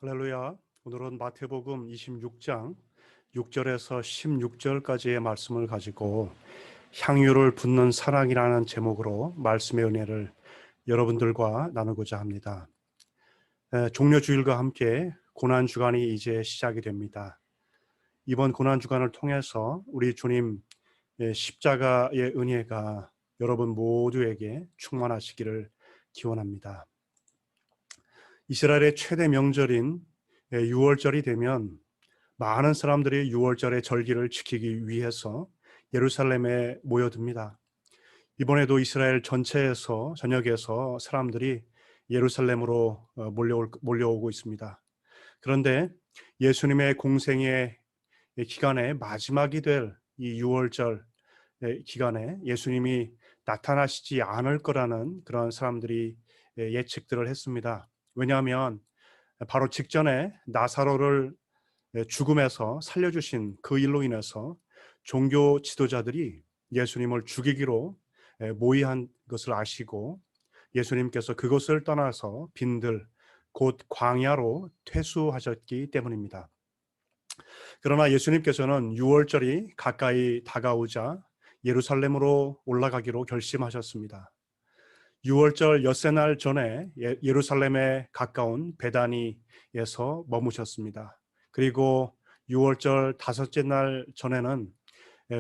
할렐루야. 오늘은 마태복음 26장 6절에서 16절까지의 말씀을 가지고 향유를 붓는 사랑이라는 제목으로 말씀의 은혜를 여러분들과 나누고자 합니다. 종려주일과 함께 고난주간이 이제 시작이 됩니다. 이번 고난주간을 통해서 우리 주님 십자가의 은혜가 여러분 모두에게 충만하시기를 기원합니다. 이스라엘의 최대 명절인 6월절이 되면 많은 사람들이 6월절의 절기를 지키기 위해서 예루살렘에 모여듭니다. 이번에도 이스라엘 전역에서 사람들이 예루살렘으로 몰려오고 있습니다. 그런데 예수님의 공생의 기간에 마지막이 될 이 6월절 기간에 예수님이 나타나시지 않을 거라는 그런 사람들이 예측들을 했습니다. 왜냐하면 바로 직전에 나사로를 죽음에서 살려주신 그 일로 인해서 종교 지도자들이 예수님을 죽이기로 모의한 것을 아시고 예수님께서 그곳을 떠나서 빈들 곧 광야로 퇴수하셨기 때문입니다. 그러나 예수님께서는 6월절이 가까이 다가오자 예루살렘으로 올라가기로 결심하셨습니다. 6월절 엿새날 전에 예루살렘에 가까운 베다니에서 머무셨습니다. 그리고 6월절 다섯째 날 전에는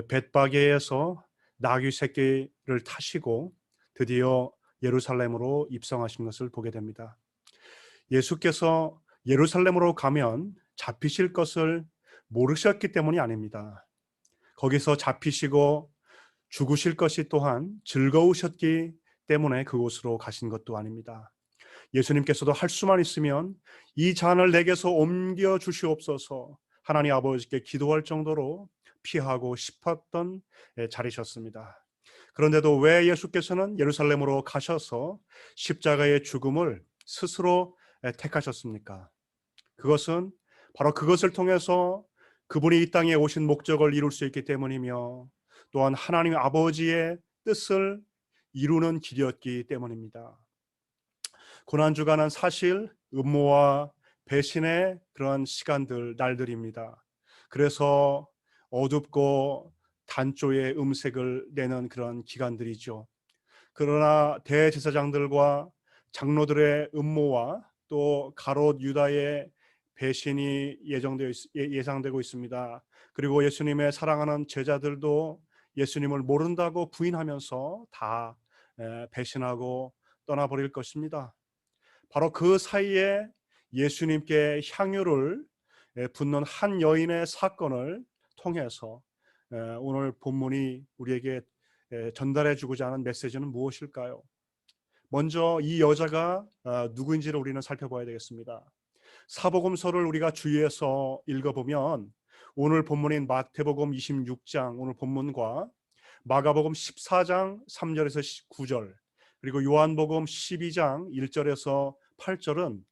벳바게에서 나귀 새끼를 타시고 드디어 예루살렘으로 입성하신 것을 보게 됩니다. 예수께서 예루살렘으로 가면 잡히실 것을 모르셨기 때문이 아닙니다. 거기서 잡히시고 죽으실 것이 또한 즐거우셨기 때문에 그곳으로 가신 것도 아닙니다. 예수님께서도 할 수만 있으면 이 잔을 내게서 옮겨 주시옵소서 하나님 아버지께 기도할 정도로 피하고 싶었던 자리셨습니다. 그런데도 왜 예수께서는 예루살렘으로 가셔서 십자가의 죽음을 스스로 택하셨습니까? 그것은 바로 그것을 통해서 그분이 이 땅에 오신 목적을 이룰 수 있기 때문이며 또한 하나님 아버지의 뜻을 이루는 길이었기 때문입니다. 고난주간은 사실 음모와 배신의 그런 시간들, 날들입니다. 그래서 어둡고 단조의 음색을 내는 그런 기간들이죠. 그러나 대제사장들과 장로들의 음모와 또 가롯 유다의 배신이 예상되고 있습니다. 그리고 예수님의 사랑하는 제자들도 예수님을 모른다고 부인하면서 다 배신하고 떠나버릴 것입니다. 바로 그 사이에 예수님께 향유를 붓는 한 여인의 사건을 통해서 오늘 본문이 우리에게 전달해 주고자 하는 메시지는 무엇일까요? 먼저 이 여자가 누구인지를 우리는 살펴봐야 되겠습니다. 사복음서를 우리가 주의해서 읽어보면 오늘 본문인 마태복음 26장 오늘 본문과 마가복음 14장 3절에서 9절 그리고 요한복음 12장 1절에서 8절은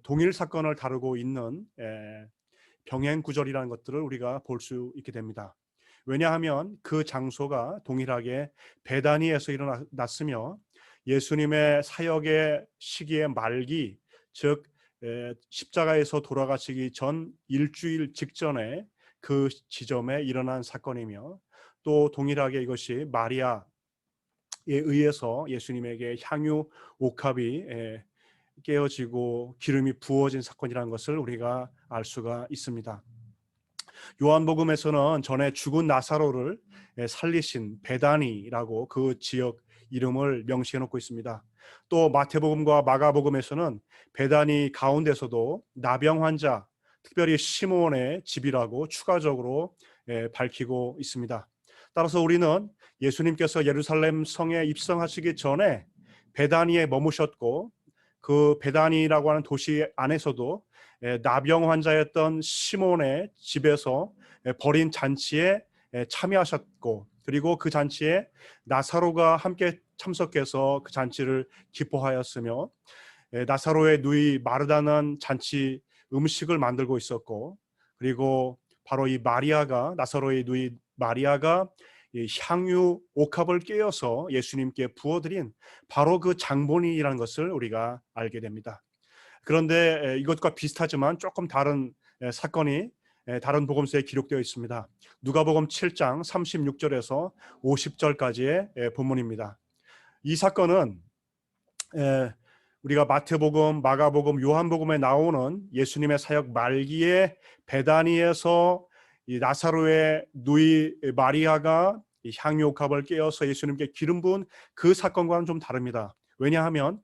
동일 사건을 다루고 있는 병행 구절이라는 것들을 우리가 볼 수 있게 됩니다. 왜냐하면 그 장소가 동일하게 베다니에서 일어났으며 예수님의 사역의 시기의 말기, 즉 십자가에서 돌아가시기 전 일주일 직전에 그 지점에 일어난 사건이며 또 동일하게 이것이 마리아에 의해서 예수님에게 향유 옥합이 깨어지고 기름이 부어진 사건이라는 것을 우리가 알 수가 있습니다. 요한복음에서는 전에 죽은 나사로를 살리신 베다니라고 그 지역 이름을 명시해 놓고 있습니다. 또 마태복음과 마가복음에서는 베다니 가운데서도 나병 환자, 특별히 시몬의 집이라고 추가적으로 밝히고 있습니다. 따라서 우리는 예수님께서 예루살렘 성에 입성하시기 전에 베다니에 머무셨고 그 베다니라고 하는 도시 안에서도 나병 환자였던 시몬의 집에서 벌인 잔치에 참여하셨고 그리고 그 잔치에 나사로가 함께 참석해서 그 잔치를 기뻐하였으며 나사로의 누이 마르다는 잔치 음식을 만들고 있었고 그리고 바로 이 마리아가 나사로의 누이 마리아가 이 향유 옥합을 깨어서 예수님께 부어드린 바로 그 장본인이라는 것을 우리가 알게 됩니다. 그런데 이것과 비슷하지만 조금 다른 사건이 다른 복음서에 기록되어 있습니다. 누가복음 7장 36절에서 50절까지의 본문입니다. 이 사건은 우리가 마태복음, 마가복음, 요한복음에 나오는 예수님의 사역 말기에 베다니에서 이 나사로의 누이 마리아가 이 향유옥합을 깨어서 예수님께 기름 부은 그 사건과는 좀 다릅니다. 왜냐하면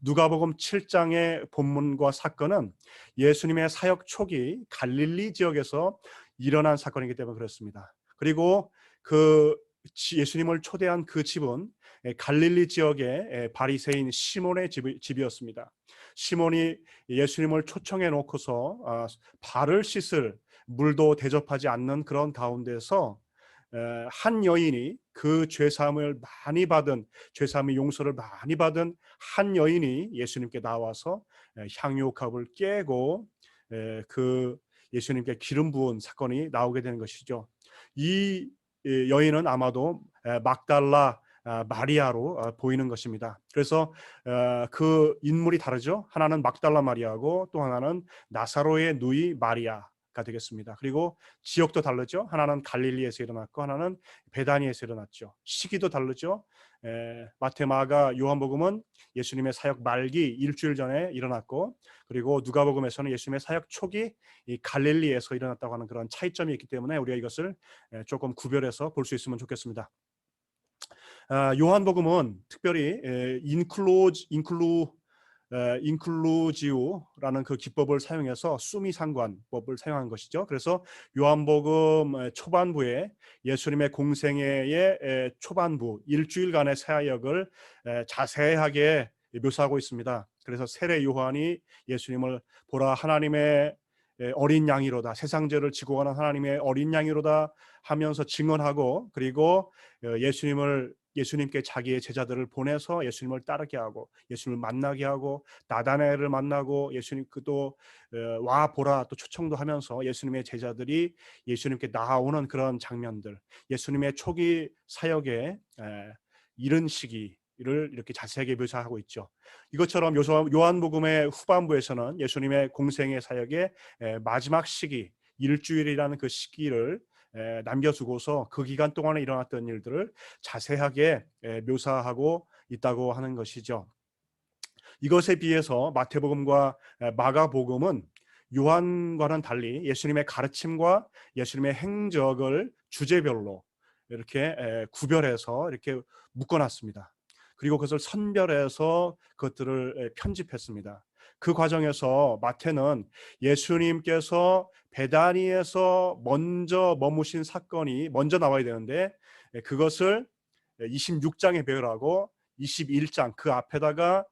누가복음 7장의 본문과 사건은 예수님의 사역 초기 갈릴리 지역에서 일어난 사건이기 때문에 그렇습니다. 그리고 그 예수님을 초대한 그 집은 갈릴리 지역의 바리새인 시몬의 집이었습니다. 시몬이 예수님을 초청해 놓고서 발을 씻을 물도 대접하지 않는 그런 가운데서 한 여인이 그 죄사함을 많이 받은, 죄사함의 용서를 많이 받은 한 여인이 예수님께 나와서 향유옥합을 깨고 그 예수님께 기름 부은 사건이 나오게 되는 것이죠. 이 여인은 아마도 막달라 마리아로 보이는 것입니다. 그래서 그 인물이 다르죠. 하나는 막달라 마리아고 또 하나는 나사로의 누이 마리아가 되겠습니다. 그리고 지역도 다르죠. 하나는 갈릴리에서 일어났고 하나는 베다니에서 일어났죠. 시기도 다르죠. 마태, 마가, 요한복음은 예수님의 사역 말기 일주일 전에 일어났고, 그리고 누가복음에서는 예수님의 사역 초기 이 갈릴리에서 일어났다고 하는 그런 차이점이 있기 때문에 우리가 이것을 조금 구별해서 볼 수 있으면 좋겠습니다. 요한복음은 특별히 인클루지오라는 그 기법을 사용해서 수미 상관법을 사용한 것이죠. 그래서 요한복음 초반부에 예수님의 공생애의 초반부 일주일간의 사역을 자세하게 묘사하고 있습니다. 그래서 세례 요한이 예수님을 보라 하나님의 어린 양이로다, 세상 죄를 지고 가는 하나님의 어린 양이로다 하면서 증언하고, 그리고 예수님께 자기의 제자들을 보내서 예수님을 따르게 하고 예수님을 만나게 하고 나다나엘을 만나고 예수님 그도 와 보라 또 초청도 하면서 예수님의 제자들이 예수님께 나아오는 그런 장면들, 예수님의 초기 사역의 이른 시기를 이렇게 자세하게 묘사하고 있죠. 이것처럼 요한복음의 후반부에서는 예수님의 공생의 사역의 마지막 시기 일주일이라는 그 시기를 남겨두고서 그 기간 동안에 일어났던 일들을 자세하게 묘사하고 있다고 하는 것이죠. 이것에 비해서 마태복음과 마가복음은 요한과는 달리 예수님의 가르침과 예수님의 행적을 주제별로 이렇게 구별해서 이렇게 묶어놨습니다. 그리고 그것을 선별해서 그것들을 편집했습니다. 그 과정에서 마태는 예수님께서 베다니에서 먼저 머무신 사건이 먼저 나와야 되는데 그것을 26장에 배열하고 21장 그 앞에다가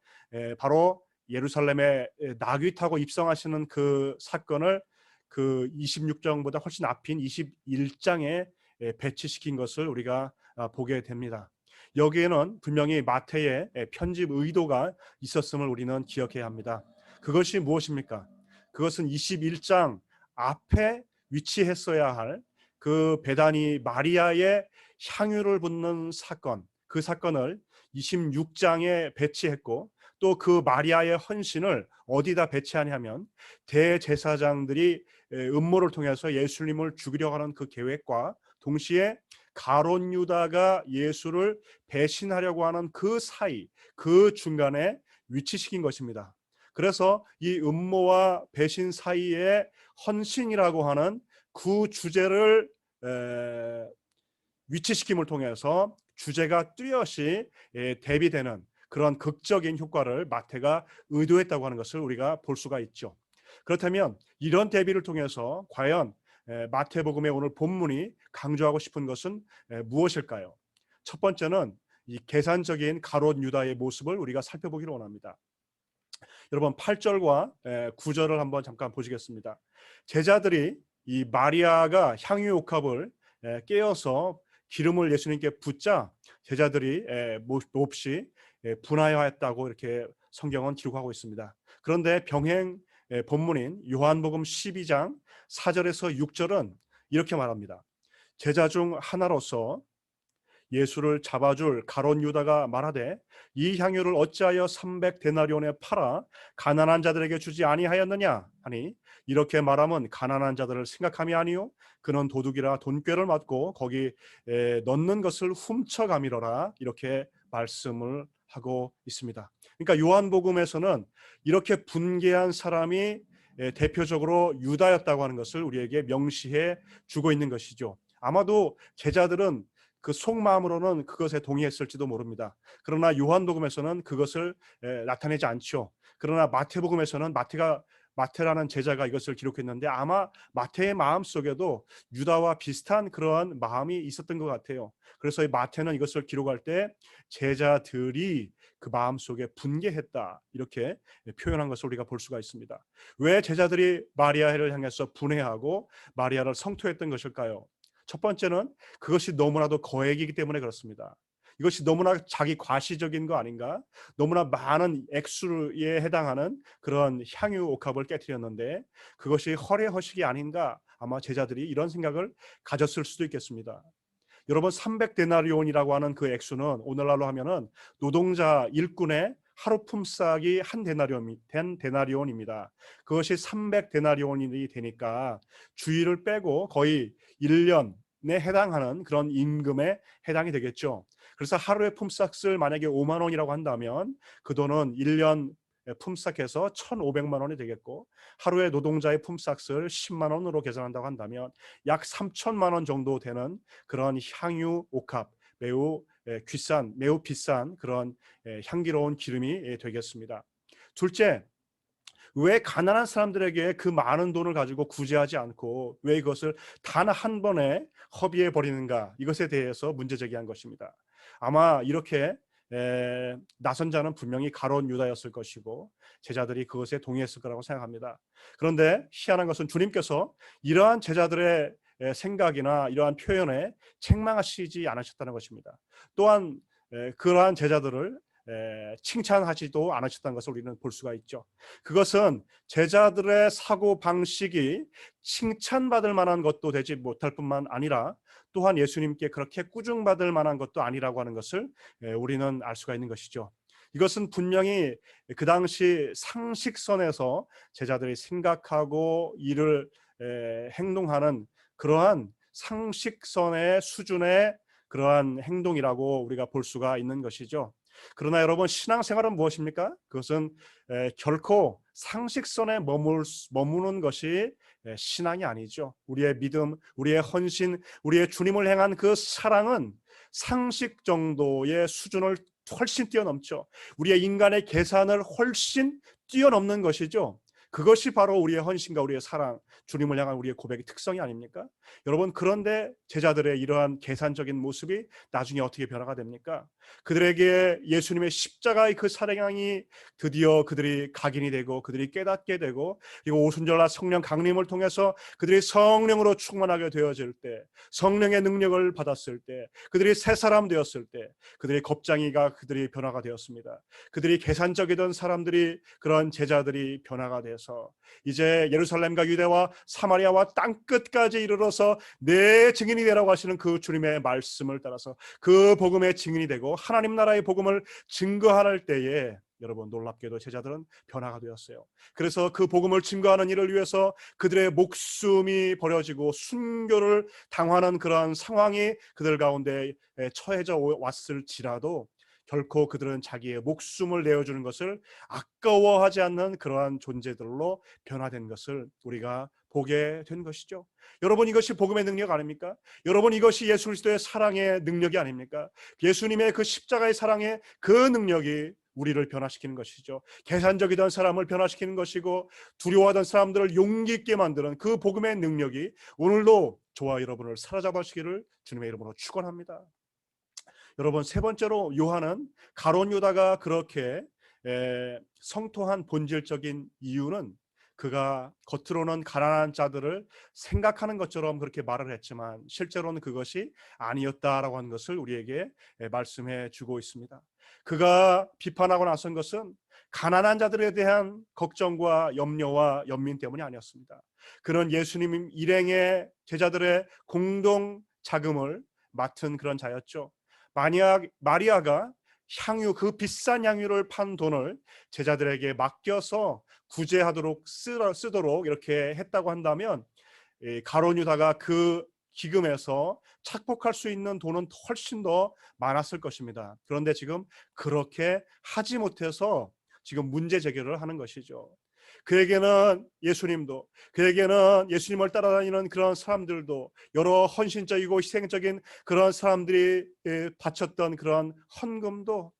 바로 예루살렘에 나귀 타고 입성하시는 그 사건을 그 26장보다 훨씬 앞인 21장에 배치시킨 것을 우리가 보게 됩니다. 여기에는 분명히 마태의 편집 의도가 있었음을 우리는 기억해야 합니다. 그것이 무엇입니까? 그것은 21장 앞에 위치했어야 할 그 베다니 마리아의 향유를 붓는 사건, 그 사건을 26장에 배치했고, 또 그 마리아의 헌신을 어디다 배치하냐면 대제사장들이 음모를 통해서 예수님을 죽이려고 하는 그 계획과 동시에 가룟 유다가 예수를 배신하려고 하는 그 사이, 그 중간에 위치시킨 것입니다. 그래서 이 음모와 배신 사이에 헌신이라고 하는 그 주제를 위치시킴을 통해서 주제가 뚜렷이 대비되는 그런 극적인 효과를 마태가 의도했다고 하는 것을 우리가 볼 수가 있죠. 그렇다면 이런 대비를 통해서 과연 마태복음의 오늘 본문이 강조하고 싶은 것은 무엇일까요? 첫 번째는 이 계산적인 가롯 유다의 모습을 우리가 살펴보기를 원합니다. 여러분 8절과 9절을 한번 잠깐 보시겠습니다. 제자들이 이 마리아가 향유옥합을 깨어서 기름을 예수님께 붓자 제자들이 몹시 분하여했다고 이렇게 성경은 기록하고 있습니다. 그런데 병행 본문인 요한복음 12장 4절에서 6절은 이렇게 말합니다. 제자 중 하나로서 예수를 잡아줄 가룟 유다가 말하되 이 향유를 어찌하여 300데나리온에 팔아 가난한 자들에게 주지 아니하였느냐 하니 이렇게 말하면 가난한 자들을 생각함이 아니요 그는 도둑이라 돈꾀를 맞고 거기 넣는 것을 훔쳐가미러라 이렇게 말씀을 하고 있습니다. 그러니까 요한복음에서는 이렇게 분개한 사람이 대표적으로 유다였다고 하는 것을 우리에게 명시해 주고 있는 것이죠. 아마도 제자들은 그 속마음으로는 그것에 동의했을지도 모릅니다. 그러나 요한복음에서는 그것을 나타내지 않죠. 그러나 마태복음에서는 마태라는 제자가 이것을 기록했는데 아마 마태의 마음 속에도 유다와 비슷한 그러한 마음이 있었던 것 같아요. 그래서 이 마태는 이것을 기록할 때 제자들이 그 마음 속에 분개했다 이렇게 표현한 것을 우리가 볼 수가 있습니다. 왜 제자들이 마리아를 향해서 분해하고 마리아를 성토했던 것일까요? 첫 번째는 그것이 너무나도 거액이기 때문에 그렇습니다. 이것이 너무나 자기 과시적인 거 아닌가? 너무나 많은 액수에 해당하는 그런 향유 옥합을 깨뜨렸는데 그것이 허례허식이 아닌가? 아마 제자들이 이런 생각을 가졌을 수도 있겠습니다. 여러분 300데나리온이라고 하는 그 액수는 오늘날로 하면은 노동자 일꾼의 하루 품삯이 한 데나리온입니다. 그것이 300데나리온이 되니까 주일을 빼고 거의 1년에 해당하는 그런 임금에 해당이 되겠죠. 그래서 하루의 품삯을 만약에 5만 원이라고 한다면 그 돈은 1년 품삯해서 1,500만 원이 되겠고 하루의 노동자의 품삯을 10만 원으로 계산한다고 한다면 약 3천만 원 정도 되는 그런 향유 옥합 매우 매우 비싼 그런 향기로운 기름이 되겠습니다. 둘째, 왜 가난한 사람들에게 그 많은 돈을 가지고 구제하지 않고 왜 이것을 단 한 번에 허비해 버리는가? 이것에 대해서 문제 제기한 것입니다. 아마 이렇게 나선 자는 분명히 가룟 유다였을 것이고 제자들이 그것에 동의했을 거라고 생각합니다. 그런데 희한한 것은 주님께서 이러한 제자들의 생각이나 이러한 표현에 책망하시지 않으셨다는 것입니다. 또한 그러한 제자들을 칭찬하지도 않으셨다는 것을 우리는 볼 수가 있죠. 그것은 제자들의 사고 방식이 칭찬받을 만한 것도 되지 못할 뿐만 아니라 또한 예수님께 그렇게 꾸중받을 만한 것도 아니라고 하는 것을 우리는 알 수가 있는 것이죠. 이것은 분명히 그 당시 상식선에서 제자들이 생각하고 일을 행동하는 그러한 상식선의 수준의 그러한 행동이라고 우리가 볼 수가 있는 것이죠. 그러나 여러분 신앙생활은 무엇입니까? 그것은 결코 상식선에 머무는 것이 신앙이 아니죠. 우리의 믿음, 우리의 헌신, 우리의 주님을 향한 그 사랑은 상식 정도의 수준을 훨씬 뛰어넘죠. 우리의 인간의 계산을 훨씬 뛰어넘는 것이죠. 그것이 바로 우리의 헌신과 우리의 사랑, 주님을 향한 우리의 고백의 특성이 아닙니까? 여러분 그런데 제자들의 이러한 계산적인 모습이 나중에 어떻게 변화가 됩니까? 그들에게 예수님의 십자가의 그 사랑이 드디어 그들이 각인이 되고 그들이 깨닫게 되고 그리고 오순절날 성령 강림을 통해서 그들이 성령으로 충만하게 되어질 때 성령의 능력을 받았을 때 그들이 새 사람 되었을 때 그들의 겁장이가 그들이 변화가 되었습니다. 그들이 계산적이던 사람들이 그런 제자들이 변화가 돼서 이제 예루살렘과 유대와 사마리아와 땅끝까지 이르러서 내 증인이 되라고 하시는 그 주님의 말씀을 따라서 그 복음의 증인이 되고 하나님 나라의 복음을 증거할 때에 여러분 놀랍게도 제자들은 변화가 되었어요. 그래서 그 복음을 증거하는 일을 위해서 그들의 목숨이 버려지고 순교를 당하는 그러한 상황이 그들 가운데 처해져 왔을지라도 결코 그들은 자기의 목숨을 내어주는 것을 아까워하지 않는 그러한 존재들로 변화된 것을 우리가 보게 된 것이죠. 여러분 이것이 복음의 능력 아닙니까? 여러분 이것이 예수 그리스도의 사랑의 능력이 아닙니까? 예수님의 그 십자가의 사랑의 그 능력이 우리를 변화시키는 것이죠. 계산적이던 사람을 변화시키는 것이고 두려워하던 사람들을 용기 있게 만드는 그 복음의 능력이 오늘도 저와 여러분을 사로잡으시기를 주님의 이름으로 축원합니다. 여러분 세 번째로 요한은 가룟 유다가 그렇게 성토한 본질적인 이유는 그가 겉으로는 가난한 자들을 생각하는 것처럼 그렇게 말을 했지만 실제로는 그것이 아니었다라고 하는 것을 우리에게 말씀해 주고 있습니다. 그가 비판하고 나선 것은 가난한 자들에 대한 걱정과 염려와 연민 때문이 아니었습니다. 그는 예수님 일행의 제자들의 공동 자금을 맡은 그런 자였죠. 만약 마리아가 향유, 그 비싼 향유를 판 돈을 제자들에게 맡겨서 구제하도록 쓰도록 이렇게 했다고 한다면, 가룟 유다가 그 기금에서 착복할 수 있는 돈은 훨씬 더 많았을 것입니다. 그런데 지금 그렇게 하지 못해서 지금 문제 제기를 하는 것이죠. 그에게는 예수님도, 그에게는 예수님을 따라다니는 그런 사람들도, 여러 헌신적이고 희생적인 그런 사람들이 바쳤던 그런 헌금도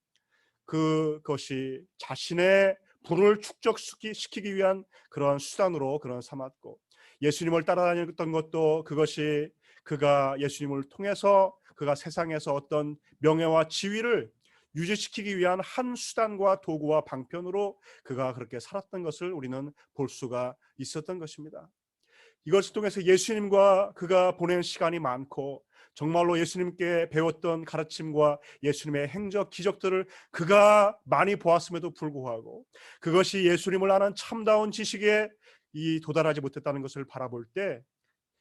그것이 자신의 부를 축적시키기 위한 그런 수단으로 그런 삼았고, 예수님을 따라다녔던 것도 그것이 그가 예수님을 통해서 그가 세상에서 어떤 명예와 지위를 유지시키기 위한 한 수단과 도구와 방편으로 그가 그렇게 살았던 것을 우리는 볼 수가 있었던 것입니다. 이것을 통해서 예수님과 그가 보낸 시간이 많고, 정말로 예수님께 배웠던 가르침과 예수님의 행적 기적들을 그가 많이 보았음에도 불구하고 그것이 예수님을 아는 참다운 지식에 도달하지 못했다는 것을 바라볼 때,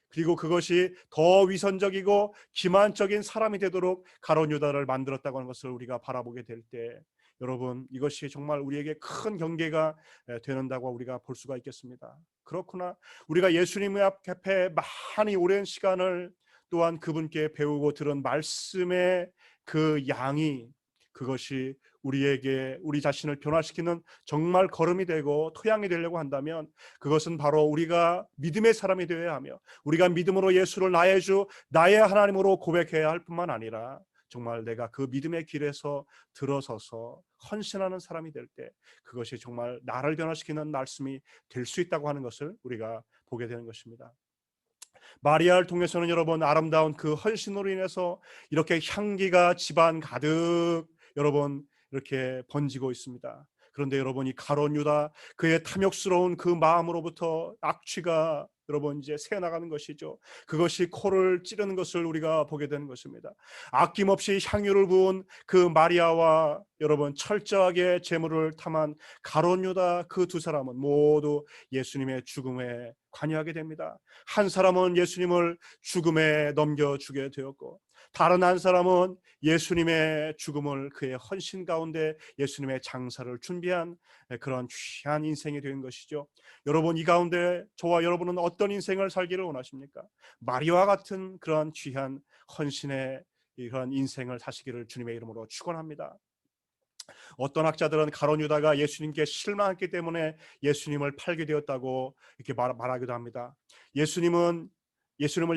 그리고 그것이 더 위선적이고 기만적인 사람이 되도록 가룟 유다를 만들었다고 하는 것을 우리가 바라보게 될 때, 여러분, 이것이 정말 우리에게 큰 경계가 되는다고 우리가 볼 수가 있겠습니다. 그렇구나, 우리가 예수님 앞에 많이 오랜 시간을 또한 그분께 배우고 들은 말씀의 그 양이, 그것이 우리에게 우리 자신을 변화시키는 정말 걸음이 되고 토양이 되려고 한다면, 그것은 바로 우리가 믿음의 사람이 되어야 하며, 우리가 믿음으로 예수를 나의 주, 나의 하나님으로 고백해야 할 뿐만 아니라, 정말 내가 그 믿음의 길에서 들어서서 헌신하는 사람이 될 때, 그것이 정말 나를 변화시키는 말씀이 될 수 있다고 하는 것을 우리가 보게 되는 것입니다. 마리아를 통해서는 여러분, 아름다운 그 헌신으로 인해서 이렇게 향기가 집안 가득 여러분 이렇게 번지고 있습니다. 그런데 여러분, 이 가룟 유다, 그의 탐욕스러운 그 마음으로부터 악취가 여러분 이제 새어나가는 것이죠. 그것이 코를 찌르는 것을 우리가 보게 되는 것입니다. 아낌없이 향유를 부은 그 마리아와 여러분 철저하게 재물을 탐한 가룟 유다, 그 두 사람은 모두 예수님의 죽음에 관여하게 됩니다. 한 사람은 예수님을 죽음에 넘겨주게 되었고, 다른 한 사람은 예수님의 죽음을 그의 헌신 가운데 예수님의 장사를 준비한 그런 귀한 인생이 된 것이죠. 여러분, 이 가운데 저와 여러분은 어떤 인생을 살기를 원하십니까? 마리아와 같은 그런 귀한 헌신의 이런 인생을 사시기를 주님의 이름으로 축원합니다. 어떤 학자들은 가룟 유다가 예수님께 실망했기 때문에 예수님을 팔게 되었다고 이렇게 말하기도 합니다. 예수님을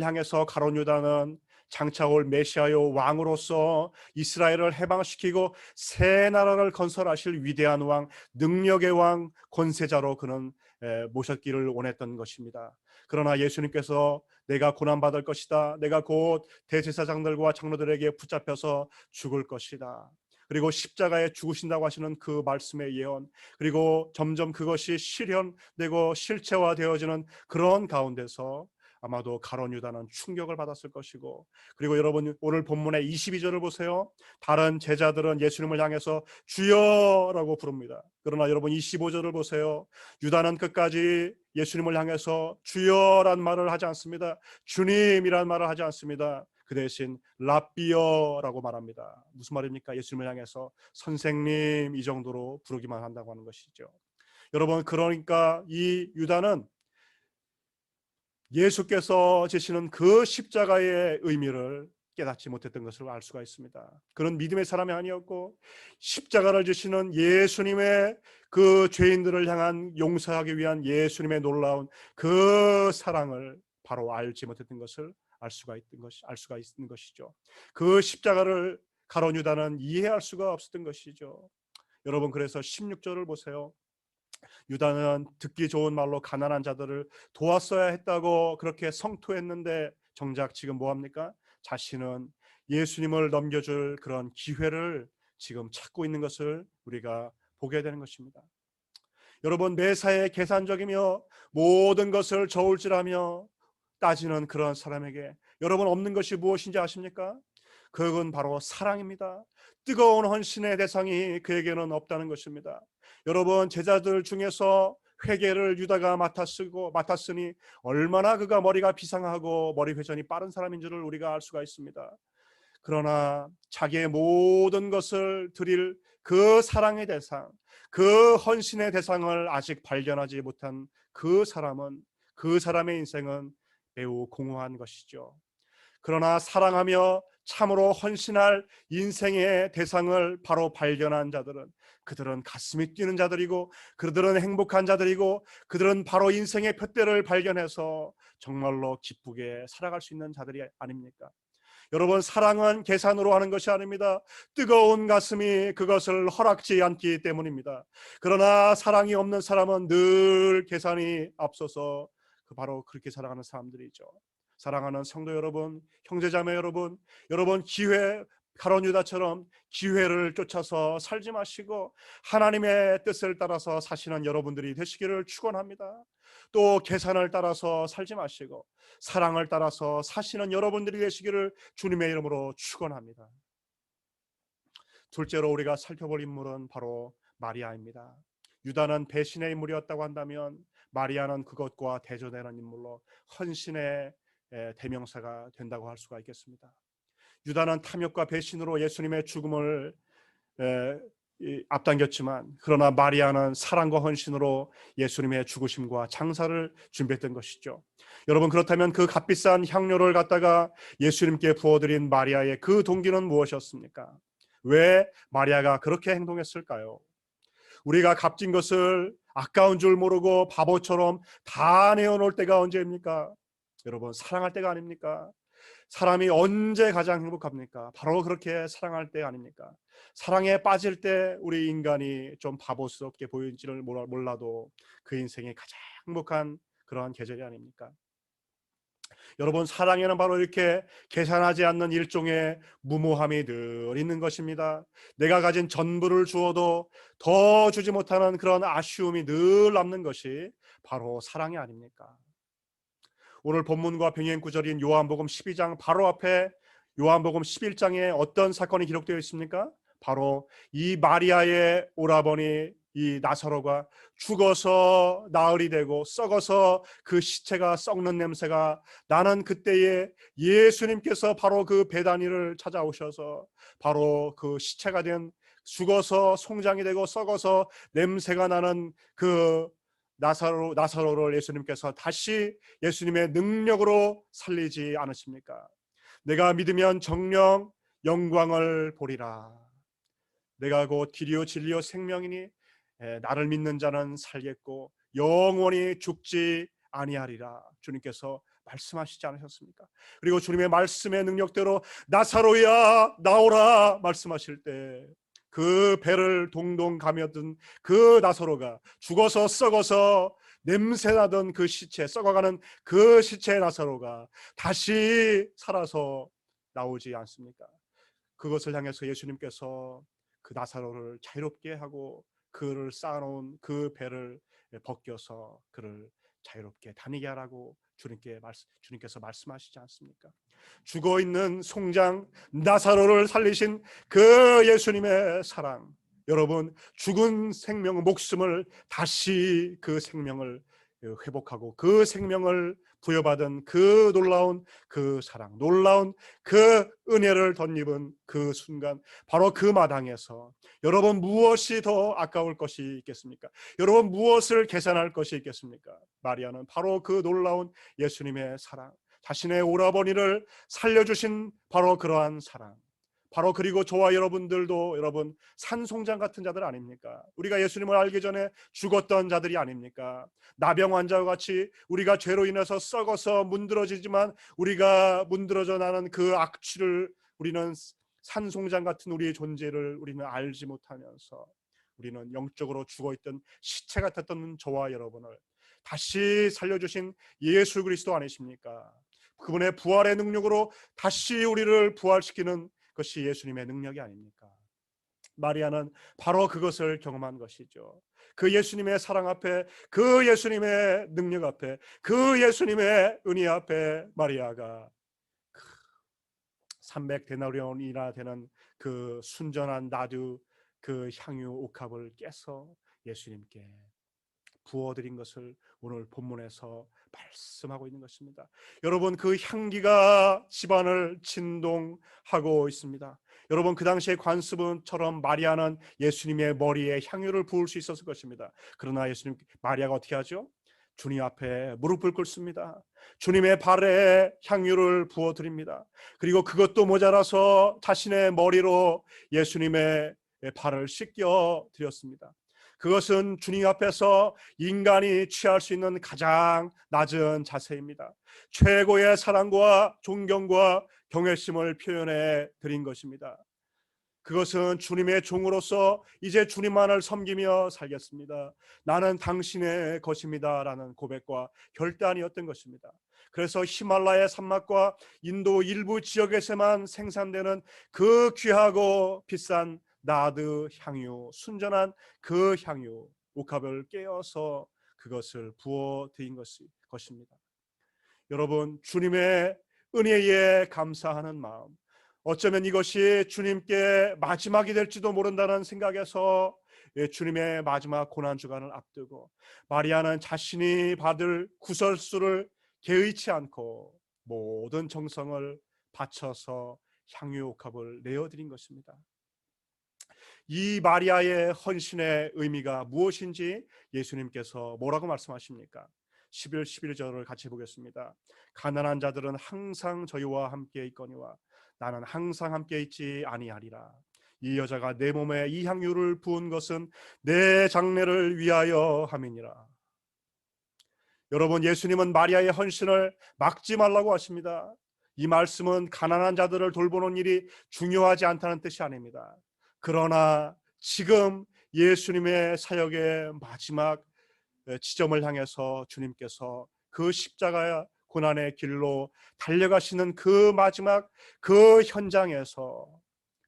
향해서 가룟 유다는 장차 올 메시아요 왕으로서 이스라엘을 해방시키고 새 나라를 건설하실 위대한 왕, 능력의 왕, 권세자로 그는 모셨기를 원했던 것입니다. 그러나 예수님께서 내가 고난받을 것이다, 내가 곧 대제사장들과 장로들에게 붙잡혀서 죽을 것이다, 그리고 십자가에 죽으신다고 하시는 그 말씀의 예언, 그리고 점점 그것이 실현되고 실체화되어지는 그런 가운데서 아마도 가룟 유다는 충격을 받았을 것이고, 그리고 여러분 오늘 본문의 22절을 보세요. 다른 제자들은 예수님을 향해서 주여라고 부릅니다. 그러나 여러분 25절을 보세요. 유다는 끝까지 예수님을 향해서 주여란 말을 하지 않습니다. 주님이란 말을 하지 않습니다. 그 대신 랍비어라고 말합니다. 무슨 말입니까? 예수님을 향해서 선생님 이 정도로 부르기만 한다고 하는 것이죠. 여러분, 그러니까 이 유다는 예수께서 지시는 그 십자가의 의미를 깨닫지 못했던 것을 알 수가 있습니다. 그는 믿음의 사람이 아니었고, 십자가를 지시는 예수님의 그 죄인들을 향한 용서하기 위한 예수님의 놀라운 그 사랑을 바로 알지 못했던 것을 알 수가 있는 것이죠. 그 십자가를 가룟 유다는 이해할 수가 없었던 것이죠. 여러분, 그래서 16절을 보세요. 유다는 듣기 좋은 말로 가난한 자들을 도왔어야 했다고 그렇게 성토했는데, 정작 지금 뭐합니까? 자신은 예수님을 넘겨줄 그런 기회를 지금 찾고 있는 것을 우리가 보게 되는 것입니다. 여러분, 매사에 계산적이며 모든 것을 저울질하며 따지는 그런 사람에게 여러분 없는 것이 무엇인지 아십니까? 그건 바로 사랑입니다. 뜨거운 헌신의 대상이 그에게는 없다는 것입니다. 여러분, 제자들 중에서 회개를 유다가 맡았으니 얼마나 그가 머리가 비상하고 머리 회전이 빠른 사람인 줄을 우리가 알 수가 있습니다. 그러나 자기의 모든 것을 드릴 그 사랑의 대상, 그 헌신의 대상을 아직 발견하지 못한 그 사람은, 그 사람의 인생은 매우 공허한 것이죠. 그러나 사랑하며 참으로 헌신할 인생의 대상을 바로 발견한 자들은, 그들은 가슴이 뛰는 자들이고, 그들은 행복한 자들이고, 그들은 바로 인생의 푯대를 발견해서 정말로 기쁘게 살아갈 수 있는 자들이 아닙니까? 여러분, 사랑은 계산으로 하는 것이 아닙니다. 뜨거운 가슴이 그것을 허락지 않기 때문입니다. 그러나 사랑이 없는 사람은 늘 계산이 앞서서 바로 그렇게 살아가는 사람들이죠. 사랑하는 성도 여러분, 형제자매 여러분, 여러분 기회, 가룟 유다처럼 기회를 쫓아서 살지 마시고 하나님의 뜻을 따라서 사시는 여러분들이 되시기를 축원합니다. 또 계산을 따라서 살지 마시고 사랑을 따라서 사시는 여러분들이 되시기를 주님의 이름으로 축원합니다. 둘째로 우리가 살펴볼 인물은 바로 마리아입니다. 유다는 배신의 인물이었다고 한다면 마리아는 그것과 대조되는 인물로 헌신의 대명사가 된다고 할 수가 있겠습니다. 유다는 탐욕과 배신으로 예수님의 죽음을 앞당겼지만, 그러나 마리아는 사랑과 헌신으로 예수님의 죽으심과 장사를 준비했던 것이죠. 여러분, 그렇다면 그 값비싼 향료를 갖다가 예수님께 부어드린 마리아의 그 동기는 무엇이었습니까? 왜 마리아가 그렇게 행동했을까요? 우리가 값진 것을 아까운 줄 모르고 바보처럼 다 내어놓을 때가 언제입니까? 여러분, 사랑할 때가 아닙니까? 사람이 언제 가장 행복합니까? 바로 그렇게 사랑할 때 아닙니까? 사랑에 빠질 때 우리 인간이 좀 바보스럽게 보일지를 몰라도 그 인생이 가장 행복한 그러한 계절이 아닙니까? 여러분, 사랑에는 바로 이렇게 계산하지 않는 일종의 무모함이 늘 있는 것입니다. 내가 가진 전부를 주어도 더 주지 못하는 그런 아쉬움이 늘 남는 것이 바로 사랑이 아닙니까? 오늘 본문과 병행 구절인 요한복음 12장 바로 앞에 요한복음 11장에 어떤 사건이 기록되어 있습니까? 바로 이 마리아의 오라버니 이 나사로가 죽어서 나흘이 되고 썩어서 그 시체가 썩는 냄새가 나는 그때에 예수님께서 바로 그 베다니를 찾아오셔서 바로 그 시체가 된, 죽어서 송장이 되고 썩어서 냄새가 나는 그 나사로를 예수님께서 다시 예수님의 능력으로 살리지 않으십니까? 내가 믿으면 정령 영광을 보리라. 내가 곧 길이요 진리요 생명이니 나를 믿는 자는 살겠고 영원히 죽지 아니하리라. 주님께서 말씀하시지 않으셨습니까? 그리고 주님의 말씀의 능력대로 나사로야 나오라 말씀하실 때 그 배를 동동 가며든 그 나사로가 죽어서 썩어서 냄새나던 그 시체, 썩어가는 그 시체의 나사로가 다시 살아서 나오지 않습니까? 그것을 향해서 예수님께서 그 나사로를 자유롭게 하고 그를 쌓아놓은 그 배를 벗겨서 그를 자유롭게 다니게 하라고 주님께서 말씀하시지 않습니까? 죽어있는 송장 나사로를 살리신 그 예수님의 사랑, 여러분, 죽은 생명, 목숨을 다시 그 생명을 회복하고 그 생명을 부여받은 그 놀라운 그 사랑, 놀라운 그 은혜를 덧입은 그 순간, 바로 그 마당에서 여러분 무엇이 더 아까울 것이 있겠습니까? 여러분 무엇을 계산할 것이 있겠습니까? 마리아는 바로 그 놀라운 예수님의 사랑, 자신의 오라버니를 살려주신 바로 그러한 사랑, 바로, 그리고 저와 여러분들도 여러분 산송장 같은 자들 아닙니까? 우리가 예수님을 알기 전에 죽었던 자들이 아닙니까? 나병 환자와 같이 우리가 죄로 인해서 썩어서 문드러지지만 우리가 문드러져 나는 그 악취를, 우리는 산송장 같은 우리의 존재를 우리는 알지 못하면서 우리는 영적으로 죽어있던 시체 같았던 저와 여러분을 다시 살려주신 예수 그리스도 아니십니까? 그분의 부활의 능력으로 다시 우리를 부활시키는 것이 예수님의 능력이 아닙니까? 마리아는 바로 그것을 경험한 것이죠. 그 예수님의 사랑 앞에, 그 예수님의 능력 앞에, 그 예수님의 은혜 앞에 마리아가 300데나리온이나 되는 그 순전한 나두, 그 향유 옥합을 깨서 예수님께 부어드린 것을 오늘 본문에서 말씀하고 있는 것입니다. 여러분, 그 향기가 집안을 진동하고 있습니다. 여러분, 그 당시에 관습은처럼 마리아는 예수님의 머리에 향유를 부을 수 있었을 것입니다. 그러나 마리아가 어떻게 하죠? 주님 앞에 무릎을 꿇습니다. 주님의 발에 향유를 부어 드립니다. 그리고 그것도 모자라서 자신의 머리로 예수님의 발을 씻겨 드렸습니다. 그것은 주님 앞에서 인간이 취할 수 있는 가장 낮은 자세입니다. 최고의 사랑과 존경과 경외심을 표현해 드린 것입니다. 그것은 주님의 종으로서 이제 주님만을 섬기며 살겠습니다. 나는 당신의 것입니다 라는 고백과 결단이었던 것입니다. 그래서 히말라야 산맥과 인도 일부 지역에서만 생산되는 그 귀하고 비싼 나드 향유, 순전한 그 향유 옥합을 깨어서 그것을 부어 드린 것입니다. 여러분, 주님의 은혜에 감사하는 마음, 어쩌면 이것이 주님께 마지막이 될지도 모른다는 생각에서 주님의 마지막 고난주간을 앞두고 마리아는 자신이 받을 구설수를 개의치 않고 모든 정성을 바쳐서 향유옥합을 내어드린 것입니다. 이 마리아의 헌신의 의미가 무엇인지 예수님께서 뭐라고 말씀하십니까? 11절을 같이 보겠습니다. 가난한 자들은 항상 저희와 함께 있거니와 나는 항상 함께 있지 아니하리라. 이 여자가 내 몸에 이 향유를 부은 것은 내 장례를 위하여 함이니라. 여러분, 예수님은 마리아의 헌신을 막지 말라고 하십니다. 이 말씀은 가난한 자들을 돌보는 일이 중요하지 않다는 뜻이 아닙니다. 그러나 지금 예수님의 사역의 마지막 지점을 향해서 주님께서 그 십자가 고난의 길로 달려가시는 그 마지막 그 현장에서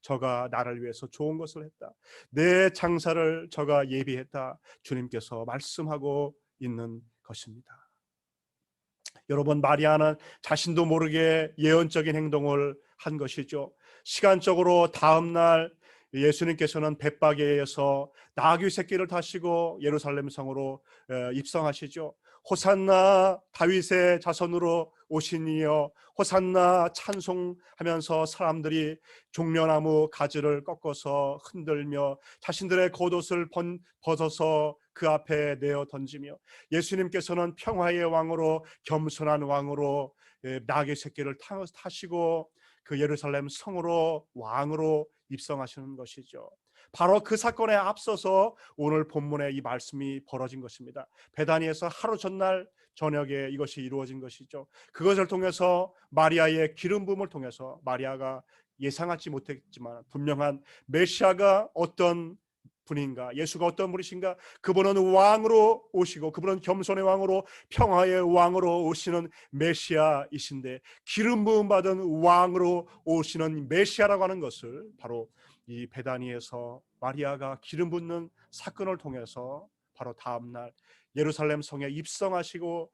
저가 나를 위해서 좋은 것을 했다, 내 장사를 저가 예비했다, 주님께서 말씀하고 있는 것입니다. 여러분, 마리아는 자신도 모르게 예언적인 행동을 한 것이죠. 시간적으로 다음 날 예수님께서는 벳바게에서 나귀 새끼를 타시고 예루살렘 성으로 입성하시죠. 호산나 다윗의 자손으로 오신 이여, 호산나 찬송하면서 사람들이 종려나무 가지를 꺾어서 흔들며 자신들의 겉옷을 벗어서 그 앞에 내어 던지며 예수님께서는 평화의 왕으로, 겸손한 왕으로 나귀 새끼를 타시고 그 예루살렘 성으로 왕으로 입성하시는 것이죠. 바로 그 사건에 앞서서 오늘 본문에 이 말씀이 벌어진 것입니다. 베다니에서 하루 전날 저녁에 이것이 이루어진 것이죠. 그것을 통해서 마리아의 기름 부음을 통해서 마리아가 예상하지 못했지만 분명한 메시아가 어떤 분인가, 예수가 어떤 분이신가, 그분은 왕으로 오시고 그분은 겸손의 왕으로 평화의 왕으로 오시는 메시아이신데, 기름 부음 받은 왕으로 오시는 메시아라고 하는 것을 바로 이 베다니에서 마리아가 기름 붓는 사건을 통해서 바로 다음날 예루살렘 성에 입성하시고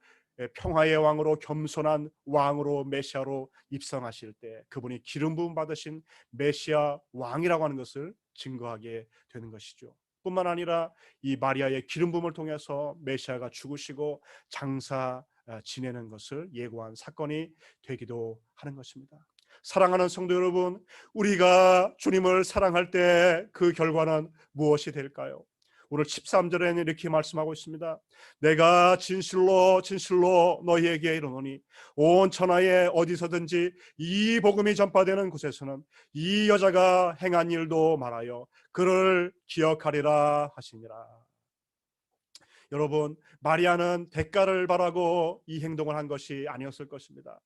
평화의 왕으로, 겸손한 왕으로, 메시아로 입성하실 때 그분이 기름 부음 받으신 메시아 왕이라고 하는 것을 증거하게 되는 것이죠. 뿐만 아니라 이 마리아의 기름 부음을 통해서 메시아가 죽으시고 장사 지내는 것을 예고한 사건이 되기도 하는 것입니다. 사랑하는 성도 여러분, 우리가 주님을 사랑할 때 그 결과는 무엇이 될까요? 오늘 13절에는 이렇게 말씀하고 있습니다. 내가 진실로 진실로 너희에게 이르노니 온 천하에 어디서든지 이 복음이 전파되는 곳에서는 이 여자가 행한 일도 말하여 그를 기억하리라 하시니라. 여러분, 마리아는 대가를 바라고 이 행동을 한 것이 아니었을 것입니다.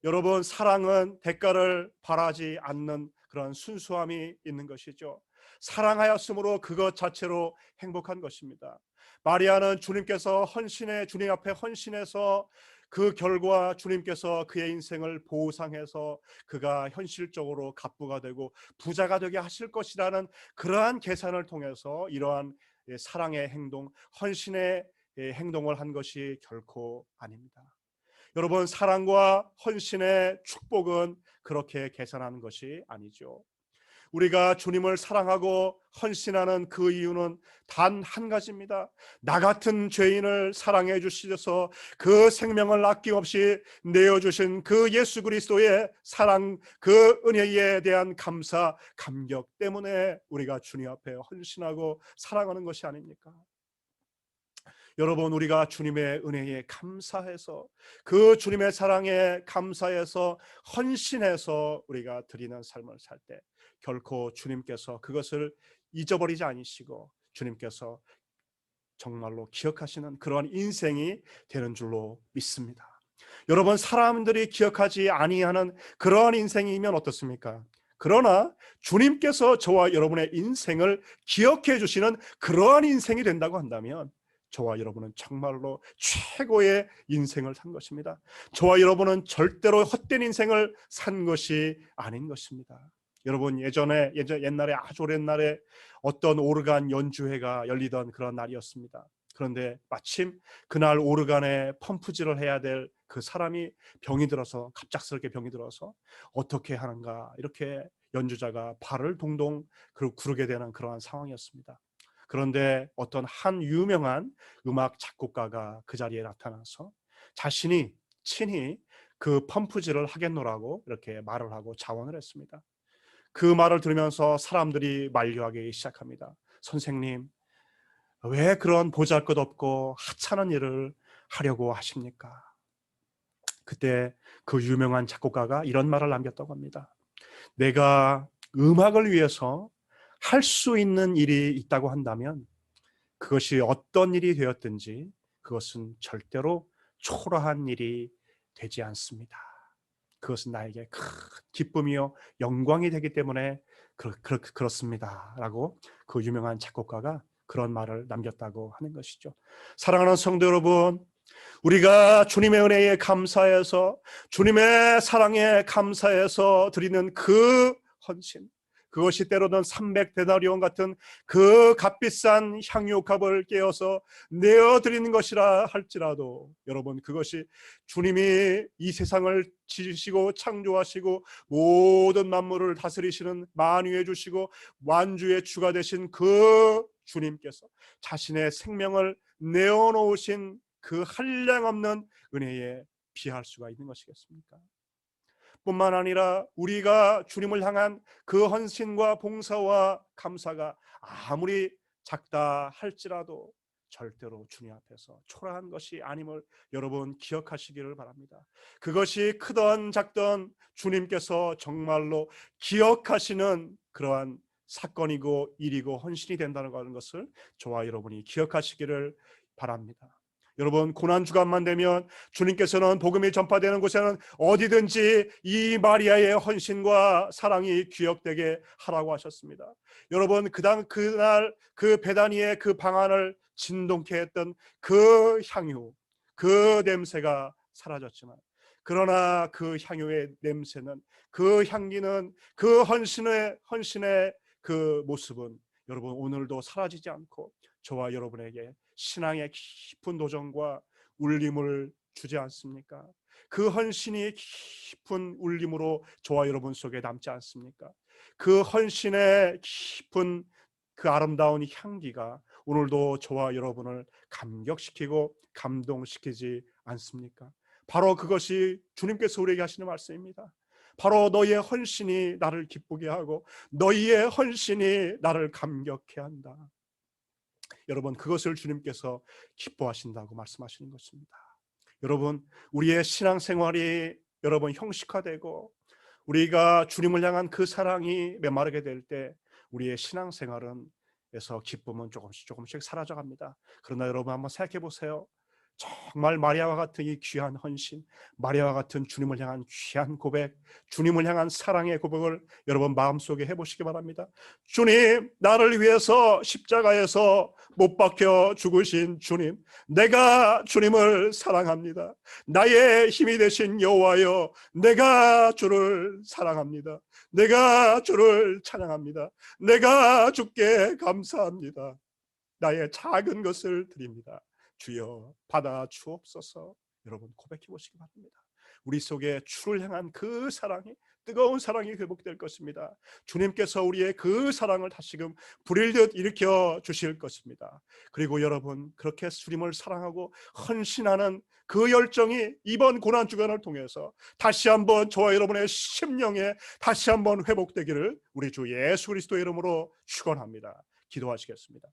여러분, 사랑은 대가를 바라지 않는 그런 순수함이 있는 것이죠. 사랑하였으므로 그것 자체로 행복한 것입니다. 마리아는 주님께서 주님 앞에 헌신해서 그 결과 주님께서 그의 인생을 보상해서 그가 현실적으로 갑부가 되고 부자가 되게 하실 것이라는 그러한 계산을 통해서 이러한 사랑의 행동, 헌신의 행동을 한 것이 결코 아닙니다. 여러분, 사랑과 헌신의 축복은 그렇게 계산하는 것이 아니죠. 우리가 주님을 사랑하고 헌신하는 그 이유는 단 한 가지입니다. 나 같은 죄인을 사랑해 주셔서 그 생명을 아낌없이 내어주신 그 예수 그리스도의 사랑, 그 은혜에 대한 감사, 감격 때문에 우리가 주님 앞에 헌신하고 사랑하는 것이 아닙니까? 여러분, 우리가 주님의 은혜에 감사해서, 그 주님의 사랑에 감사해서 헌신해서 우리가 드리는 삶을 살 때 결코 주님께서 그것을 잊어버리지 않으시고 주님께서 정말로 기억하시는 그러한 인생이 되는 줄로 믿습니다. 여러분, 사람들이 기억하지 아니하는 그러한 인생이면 어떻습니까? 그러나 주님께서 저와 여러분의 인생을 기억해 주시는 그러한 인생이 된다고 한다면 저와 여러분은 정말로 최고의 인생을 산 것입니다. 저와 여러분은 절대로 헛된 인생을 산 것이 아닌 것입니다. 여러분, 옛날에 아주 오랜날에 어떤 오르간 연주회가 열리던 그런 날이었습니다. 그런데 마침 그날 오르간에 펌프질을 해야 될 그 사람이 병이 들어서, 갑작스럽게 병이 들어서 어떻게 하는가, 이렇게 연주자가 발을 동동 구르게 되는 그러한 상황이었습니다. 그런데 어떤 한 유명한 음악 작곡가가 그 자리에 나타나서 자신이 친히 그 펌프질을 하겠노라고 이렇게 말을 하고 자원을 했습니다. 그 말을 들으면서 사람들이 만류하기 시작합니다. 선생님, 왜 그런 보잘것없고 하찮은 일을 하려고 하십니까? 그때 그 유명한 작곡가가 이런 말을 남겼다고 합니다. 내가 음악을 위해서 할 수 있는 일이 있다고 한다면 그것이 어떤 일이 되었든지 그것은 절대로 초라한 일이 되지 않습니다. 그것은 나에게 큰 기쁨이요 영광이 되기 때문에 그렇습니다 라고 그 유명한 작곡가가 그런 말을 남겼다고 하는 것이죠. 사랑하는 성도 여러분, 우리가 주님의 은혜에 감사해서, 주님의 사랑에 감사해서 드리는 그 헌신, 그것이 때로는 300데나리온 같은 그 값비싼 향유값을 깨어서 내어드리는 것이라 할지라도 여러분, 그것이 주님이 이 세상을 지으시고 창조하시고 모든 만물을 다스리시는 만유해 주시고 완주의 주가 되신 그 주님께서 자신의 생명을 내어놓으신 그 한량없는 은혜에 비할 수가 있는 것이겠습니까? 뿐만 아니라 우리가 주님을 향한 그 헌신과 봉사와 감사가 아무리 작다 할지라도 절대로 주님 앞에서 초라한 것이 아님을 여러분 기억하시기를 바랍니다. 그것이 크던 작던 주님께서 정말로 기억하시는 그러한 사건이고 일이고 헌신이 된다는 것을 저와 여러분이 기억하시기를 바랍니다. 여러분, 고난 주간만 되면 주님께서는 복음이 전파되는 곳에는 어디든지 이 마리아의 헌신과 사랑이 기억되게 하라고 하셨습니다. 여러분, 그날 그 베다니의 그 방안을 진동케 했던 그 향유, 그 냄새가 사라졌지만, 그러나 그 향유의 냄새는, 그 향기는, 그 헌신의 그 모습은 여러분 오늘도 사라지지 않고 저와 여러분에게 신앙의 깊은 도전과 울림을 주지 않습니까? 그 헌신이 깊은 울림으로 저와 여러분 속에 남지 않습니까? 그 헌신의 깊은 그 아름다운 향기가 오늘도 저와 여러분을 감격시키고 감동시키지 않습니까? 바로 그것이 주님께서 우리에게 하시는 말씀입니다. 바로 너희의 헌신이 나를 기쁘게 하고 너희의 헌신이 나를 감격케 한다. 여러분, 그것을 주님께서 기뻐하신다고 말씀하시는 것입니다. 여러분, 우리의 신앙생활이 여러분 형식화되고 우리가 주님을 향한 그 사랑이 메마르게 될 때 우리의 신앙생활은 에서 기쁨은 조금씩 사라져갑니다. 그러나 여러분 한번 생각해 보세요. 정말 마리아와 같은 이 귀한 헌신, 마리아와 같은 주님을 향한 귀한 고백, 주님을 향한 사랑의 고백을 여러분 마음속에 해보시기 바랍니다. 주님, 나를 위해서 십자가에서 못 박혀 죽으신 주님, 내가 주님을 사랑합니다. 나의 힘이 되신 여호와여, 내가 주를 사랑합니다. 내가 주를 찬양합니다. 내가 주께 감사합니다. 나의 작은 것을 드립니다. 주여 받아 주옵소서. 여러분 고백해 보시기 바랍니다. 우리 속에 주를 향한 그 사랑이 뜨거운 사랑이 회복될 것입니다. 주님께서 우리의 그 사랑을 다시금 불일 듯 일으켜 주실 것입니다. 그리고 여러분, 그렇게 주님을 사랑하고 헌신하는 그 열정이 이번 고난 주간을 통해서 다시 한번 저와 여러분의 심령에 다시 한번 회복되기를 우리 주 예수 그리스도의 이름으로 축원합니다. 기도하시겠습니다.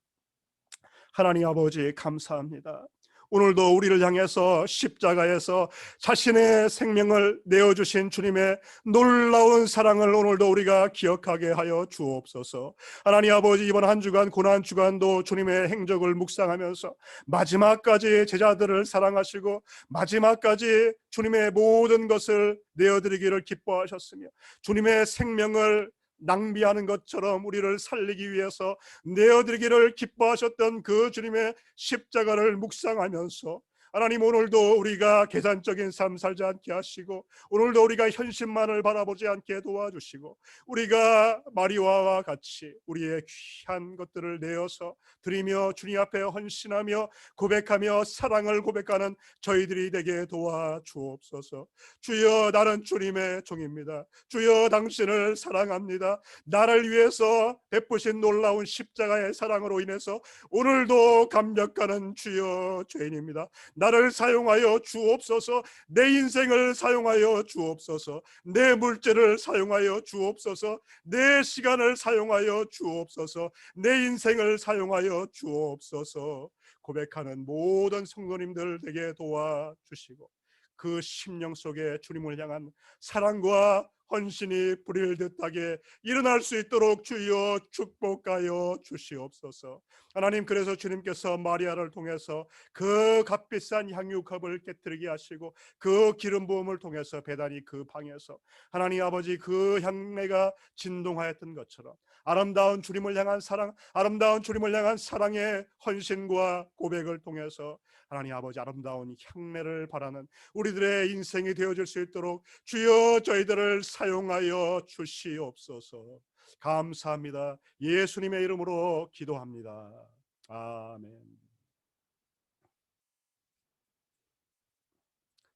하나님 아버지, 감사합니다. 오늘도 우리를 향해서 십자가에서 자신의 생명을 내어주신 주님의 놀라운 사랑을 오늘도 우리가 기억하게 하여 주옵소서. 하나님 아버지, 이번 한 주간 고난 주간도 주님의 행적을 묵상하면서 마지막까지 제자들을 사랑하시고 마지막까지 주님의 모든 것을 내어드리기를 기뻐하셨으며 주님의 생명을 낭비하는 것처럼 우리를 살리기 위해서 내어드리기를 기뻐하셨던 그 주님의 십자가를 묵상하면서 하나님, 오늘도 우리가 계산적인 삶 살지 않게 하시고 오늘도 우리가 현실만을 바라보지 않게 도와주시고 우리가 마리아와 같이 우리의 귀한 것들을 내어서 드리며 주님 앞에 헌신하며 고백하며 사랑을 고백하는 저희들이 되게 도와주옵소서. 주여, 나는 주님의 종입니다. 주여, 당신을 사랑합니다. 나를 위해서 베푸신 놀라운 십자가의 사랑으로 인해서 오늘도 감격하는 주여 죄인입니다. 나를 사용하여 주옵소서. 내 인생을 사용하여 주옵소서. 내 물질을 사용하여 주옵소서. 내 시간을 사용하여 주옵소서. 내 인생을 사용하여 주옵소서. 고백하는 모든 성도님들 되게 도와주시고 그 심령 속에 주님을 향한 사랑과 헌신이 불일 듯하게 일어날 수 있도록 주여 축복하여 주시옵소서. 하나님, 그래서 주님께서 마리아를 통해서 그 값비싼 향유컵을 깨뜨리게 하시고 그 기름 부음을 통해서 배단이 그 방에서 하나님 아버지 그 향내가 진동하였던 것처럼 아름다운 주님을 향한 사랑, 아름다운 주님을 향한 사랑의 헌신과 고백을 통해서 하나님 아버지 아름다운 향내를 바라는 우리들의 인생이 되어질 수 있도록 주여 저희들을 사용하여 주시옵소서. 감사합니다. 예수님의 이름으로 기도합니다. 아멘.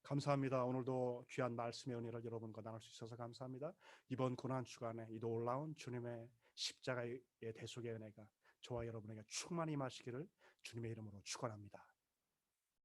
감사합니다. 오늘도 귀한 말씀의 은혜를 여러분과 나눌 수 있어서 감사합니다. 이번 고난 주간에 이 놀라운 주님의 십자가의 대속의 은혜가 저와 여러분에게 충만히 임하시기를 주님의 이름으로 축원합니다.